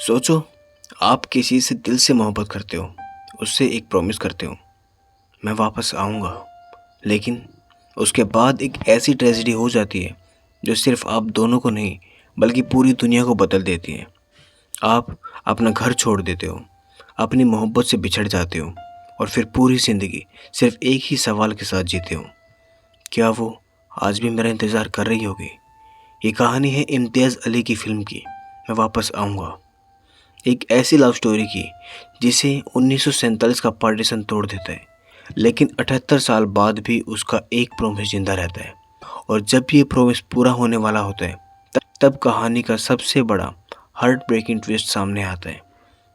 सोचो, आप किसी से दिल से मोहब्बत करते हो, उससे एक प्रॉमिस करते हो, मैं वापस आऊँगा। लेकिन उसके बाद एक ऐसी ट्रेजेडी हो जाती है जो सिर्फ आप दोनों को नहीं बल्कि पूरी दुनिया को बदल देती है। आप अपना घर छोड़ देते हो, अपनी मोहब्बत से बिछड़ जाते हो और फिर पूरी ज़िंदगी सिर्फ एक ही सवाल के साथ जीते हो, क्या वो आज भी मेरा इंतज़ार कर रही होगी? ये कहानी है इम्तियाज़ अली की फ़िल्म की मैं वापस आऊँगा। एक ऐसी लव स्टोरी की जिसे 1947 का पार्टीशन तोड़ देता है, लेकिन 78 साल बाद भी उसका एक प्रॉमिस जिंदा रहता है। और जब ये प्रॉमिस पूरा होने वाला होता है तब कहानी का सबसे बड़ा हार्ट ब्रेकिंग ट्विस्ट सामने आता है।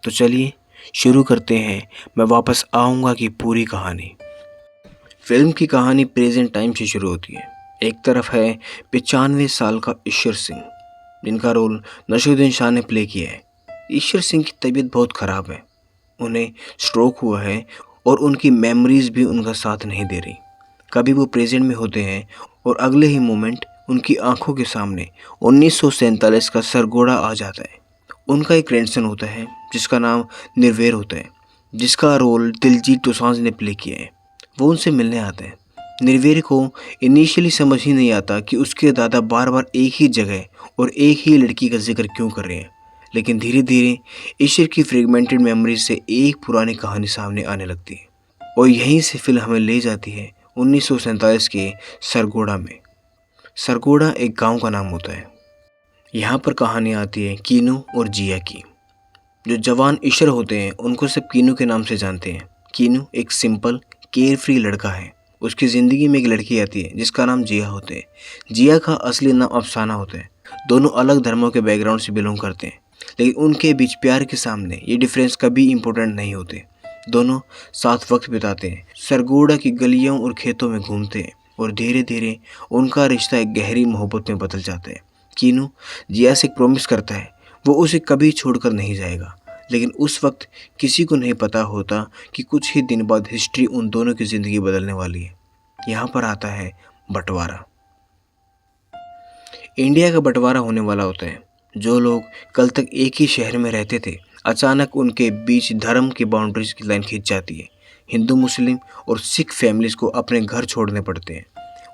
तो चलिए शुरू करते हैं मैं वापस आऊँगा की पूरी कहानी। फिल्म की कहानी प्रेजेंट टाइम से शुरू होती है। एक तरफ है 95 साल का ईश्वर सिंह, जिनका रोल नसीरुद्दीन शाह ने प्ले किया है। ईश्वर सिंह की तबीयत बहुत ख़राब है, उन्हें स्ट्रोक हुआ है और उनकी मेमोरीज भी उनका साथ नहीं दे रही। कभी वो प्रेजेंट में होते हैं और अगले ही मोमेंट उनकी आंखों के सामने 1947 का सरगोड़ा आ जाता है। उनका एक ग्रैंडसन होता है जिसका नाम निर्वेर होता है, जिसका रोल दिलजीत दोसांझ ने प्ले किया है। वो उनसे मिलने आते हैं। निर्वेर को इनिशियली समझ ही नहीं आता कि उसके दादा बार बार एक ही जगह और एक ही लड़की का जिक्र क्यों कर रहे हैं, लेकिन धीरे धीरे ईश्वर की फ्रेगमेंटेड मेमोरीज से एक पुरानी कहानी सामने आने लगती है और यहीं से फिल्म हमें ले जाती है 1947 के सरगोड़ा में। सरगोड़ा एक गांव का नाम होता है। यहाँ पर कहानी आती है कीनू और जिया की। जो जवान ईश्वर होते हैं उनको सब कीनू के नाम से जानते हैं। कीनू एक सिंपल केयर फ्री लड़का है। उसकी ज़िंदगी में एक लड़की आती है जिसका नाम जिया होता है। जिया का असली नाम अफसाना होता है। दोनों अलग धर्मों के बैकग्राउंड से बिलोंग करते हैं, लेकिन उनके बीच प्यार के सामने ये डिफरेंस कभी इम्पोर्टेंट नहीं होते। दोनों साथ वक्त बिताते हैं, सरगोड़ा की गलियों और खेतों में घूमते हैं और धीरे धीरे उनका रिश्ता एक गहरी मोहब्बत में बदल जाता है। कीनू जिया से एक प्रॉमिस करता है वो उसे कभी छोड़कर नहीं जाएगा, लेकिन उस वक्त किसी को नहीं पता होता कि कुछ ही दिन बाद हिस्ट्री उन दोनों की ज़िंदगी बदलने वाली है। यहाँ पर आता है बंटवारा। इंडिया का बंटवारा होने वाला होता है। जो लोग कल तक एक ही शहर में रहते थे, अचानक उनके बीच धर्म की बाउंड्रीज की लाइन खींच जाती है। हिंदू, मुस्लिम और सिख फैमिलीज को अपने घर छोड़ने पड़ते हैं।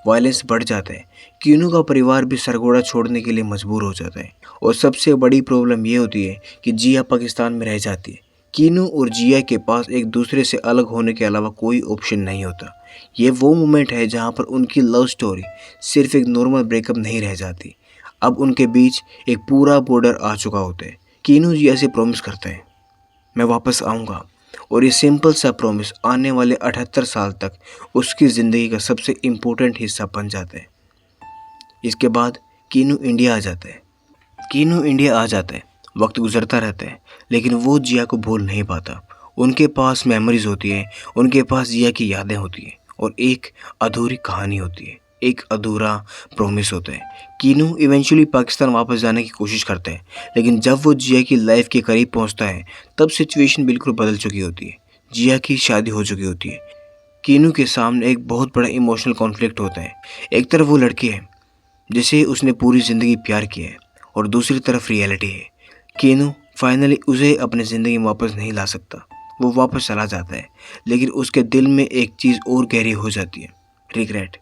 वायलेंस बढ़ जाता है। कीनू का परिवार भी सरगोड़ा छोड़ने के लिए मजबूर हो जाता है और सबसे बड़ी प्रॉब्लम ये होती है कि जिया पाकिस्तान में रह जाती है। कीनू और जिया के पास एक दूसरे से अलग होने के अलावा कोई ऑप्शन नहीं होता। ये वो मोमेंट है जहाँ पर उनकी लव स्टोरी सिर्फ एक नॉर्मल ब्रेकअप नहीं रह जाती। अब उनके बीच एक पूरा बॉर्डर आ चुका होता है। कीनू जिया से प्रॉमिस करता है मैं वापस आऊँगा, और ये सिंपल सा प्रॉमिस आने वाले 78 साल तक उसकी ज़िंदगी का सबसे इम्पोर्टेंट हिस्सा बन जाता है। इसके बाद कीनू इंडिया आ जाता है। वक्त गुजरता रहता है, लेकिन वो जिया को भूल नहीं पाता। उनके पास मेमोरीज होती है, उनके पास जिया की यादें होती हैं और एक अधूरी कहानी होती है, एक अधूरा प्रॉमिस होता है। कीनू इवेंचुअली पाकिस्तान वापस जाने की कोशिश करता है, लेकिन जब वो जिया की लाइफ के करीब पहुंचता है तब सिचुएशन बिल्कुल बदल चुकी होती है। जिया की शादी हो चुकी होती है। कीनू के सामने एक बहुत बड़ा इमोशनल कॉन्फ्लिक्ट होता है। एक तरफ वो लड़की है जिसे उसने पूरी ज़िंदगी प्यार किया है और दूसरी तरफ रियलिटी है। कीनू फाइनली उसे अपनी ज़िंदगी में वापस नहीं ला सकता। वो वापस चला जाता है, लेकिन उसके दिल में एक चीज़ और गहरी हो जाती है, रिग्रेट।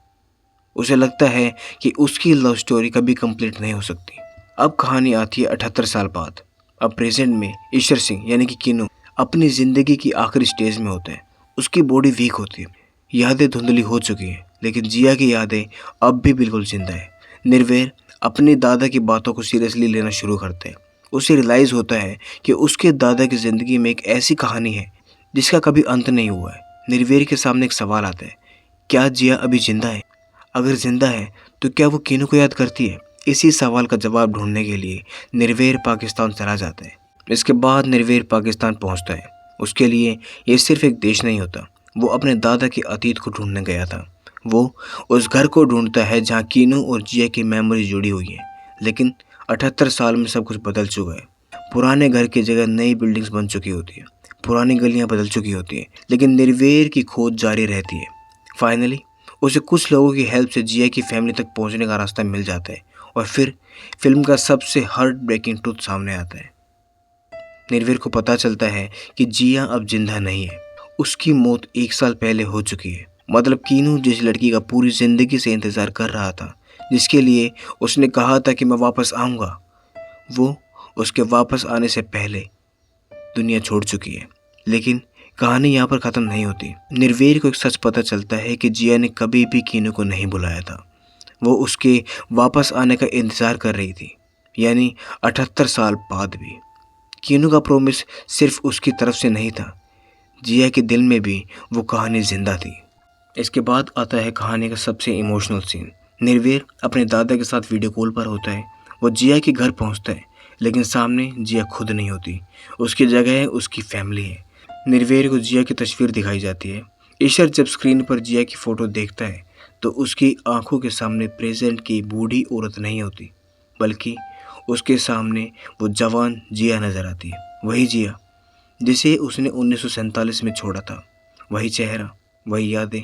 उसे लगता है कि उसकी लव स्टोरी कभी कंप्लीट नहीं हो सकती। अब कहानी आती है 78 साल बाद। अब प्रेजेंट में ईश्वर सिंह यानी कि कीनू अपनी ज़िंदगी की आखिरी स्टेज में होता है। उसकी बॉडी वीक होती है, यादें धुंधली हो चुकी हैं, लेकिन जिया की यादें अब भी बिल्कुल जिंदा है। निर्वेर अपनी दादा की बातों को सीरियसली लेना शुरू करते हैं। उसे रियलाइज़ होता है कि उसके दादा की ज़िंदगी में एक ऐसी कहानी है जिसका कभी अंत नहीं हुआ है। निर्वेर के सामने एक सवाल आता है, क्या जिया अभी जिंदा है? अगर जिंदा है तो क्या वो कीनू को याद करती है? इसी सवाल का जवाब ढूंढने के लिए निर्वेर पाकिस्तान चला जाता है। इसके बाद निर्वेर पाकिस्तान पहुंचता है। उसके लिए ये सिर्फ एक देश नहीं होता, वो अपने दादा के अतीत को ढूंढने गया था। वो उस घर को ढूंढता है जहाँ कीनू और जिया की मेमोरी जुड़ी हुई है, लेकिन 78 साल में सब कुछ बदल चुका है। पुराने घर की जगह नई बिल्डिंग्स बन चुकी होती है, पुरानी गलियाँ बदल चुकी होती हैं, लेकिन निर्वेर की खोज जारी रहती है। फाइनली उसे कुछ लोगों की हेल्प से जिया की फैमिली तक पहुंचने का रास्ता मिल जाता है और फिर फिल्म का सबसे हार्ट ब्रेकिंग ट्रुथ सामने आता है। निर्वीर को पता चलता है कि जिया अब जिंदा नहीं है, उसकी मौत 1 साल पहले हो चुकी है। मतलब कीनू जिस लड़की का पूरी ज़िंदगी से इंतज़ार कर रहा था, जिसके लिए उसने कहा था कि मैं वापस आऊँगा, वो उसके वापस आने से पहले दुनिया छोड़ चुकी है। लेकिन कहानी यहाँ पर ख़त्म नहीं होती। निर्वीर को एक सच पता चलता है कि जिया ने कभी भी कीनू को नहीं बुलाया था, वो उसके वापस आने का इंतज़ार कर रही थी, यानी 78 साल बाद भी। कीनू का प्रॉमिस सिर्फ उसकी तरफ से नहीं था, जिया के दिल में भी वो कहानी जिंदा थी। इसके बाद आता है कहानी का सबसे इमोशनल सीन। निर्वीर अपने दादा के साथ वीडियो कॉल पर होता है। वो जिया के घर पहुंचता है, लेकिन सामने जिया खुद नहीं होती, उसकी जगह उसकी फैमिली है। निर्वीर को जिया की तस्वीर दिखाई जाती है। ईशर जब स्क्रीन पर जिया की फ़ोटो देखता है तो उसकी आंखों के सामने प्रेजेंट की बूढ़ी औरत नहीं होती, बल्कि उसके सामने वो जवान जिया नज़र आती है। वही जिया जिसे उसने 1947 में छोड़ा था। वही चेहरा, वही यादें,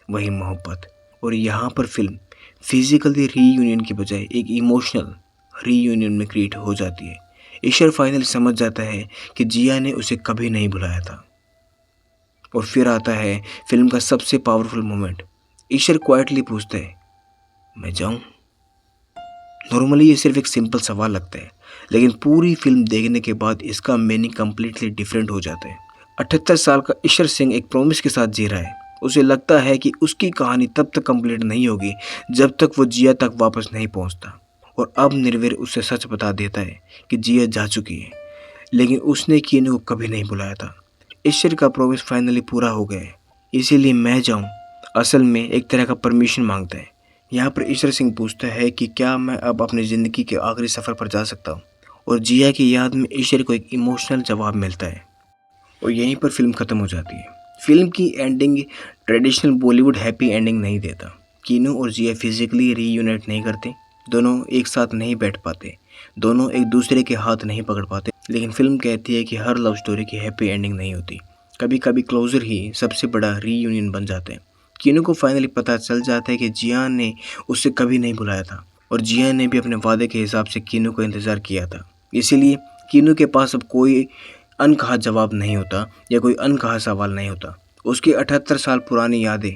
वही मोहब्बत। और यहाँ पर फिल्म फिजिकली रीयूनियन की बजाय एक इमोशनल रीयूनियन में क्रिएट हो जाती है। ईशर फाइनली समझ जाता है कि जिया ने उसे कभी नहीं बुलाया था। और फिर आता है फिल्म का सबसे पावरफुल मोमेंट। ईशर क्वाइटली पूछता है, मैं जाऊँ? नॉर्मली ये सिर्फ एक सिंपल सवाल लगता है, लेकिन पूरी फिल्म देखने के बाद इसका मीनिंग कम्प्लीटली डिफरेंट हो जाता है। 78 साल का ईशर सिंह एक प्रॉमिस के साथ जी रहा है। उसे लगता है कि उसकी कहानी तब तक कंप्लीट नहीं होगी जब तक वो जिया तक वापस नहीं पहुंचता। और अब निर्वीर उसे सच बता देता है कि जिया जा चुकी है, लेकिन उसने कीनू को कभी नहीं बुलाया था। ईशर का प्रॉमिस फाइनली पूरा हो गया है, इसीलिए मैं जाऊँ असल में एक तरह का परमिशन मांगता है। यहाँ पर ईशर सिंह पूछता है कि क्या मैं अब अपनी ज़िंदगी के आखिरी सफ़र पर जा सकता हूँ, और जिया की याद में ईशर को एक इमोशनल जवाब मिलता है। और यहीं पर फिल्म ख़त्म हो जाती है। फिल्म की ending traditional Bollywood happy ending नहीं देता। कीनू और जिया फिजिकली रीयूनाइट नहीं करते, दोनों एक साथ नहीं बैठ पाते, दोनों एक दूसरे के हाथ नहीं पकड़ पाते। लेकिन फिल्म कहती है कि हर लव स्टोरी की हैप्पी एंडिंग नहीं होती, कभी कभी क्लोजर ही सबसे बड़ा रीयूनियन बन जाते हैं। कीनू को फाइनली पता चल जाता है कि जिया ने उसे कभी नहीं बुलाया था, और जिया ने भी अपने वादे के हिसाब से कीनू का इंतज़ार किया था। इसीलिए कीनू के पास अब कोई अनकहा जवाब नहीं होता या कोई अनकहा सवाल नहीं होता। उसकी 78 साल पुरानी यादें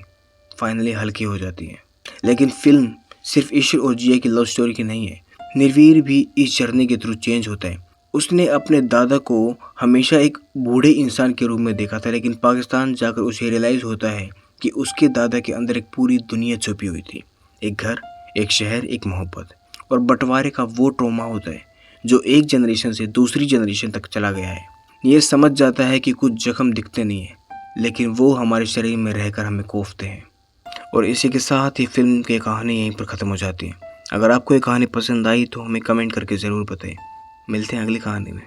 फाइनली हल्की हो जाती हैं। लेकिन फिल्म सिर्फ ईशर और जिया की लव स्टोरी की नहीं है। निर्वीर भी इस जर्नी के थ्रू चेंज होता है। उसने अपने दादा को हमेशा एक बूढ़े इंसान के रूप में देखा था, लेकिन पाकिस्तान जाकर उसे रियलाइज़ होता है कि उसके दादा के अंदर एक पूरी दुनिया छुपी हुई थी। एक घर, एक शहर, एक मोहब्बत। और बंटवारे का वो ट्रॉमा होता है जो एक जनरेशन से दूसरी जनरेशन तक चला गया है। ये समझ जाता है कि कुछ जख्म दिखते नहीं हैं, लेकिन वो हमारे शरीर में रहकर हमें कोफते हैं। और इसी के साथ ही फिल्म की कहानी यहीं पर ख़त्म हो जाती है। अगर आपको ये कहानी पसंद आई तो हमें कमेंट करके ज़रूर बताएं। मिलते हैं अगली कहानी में।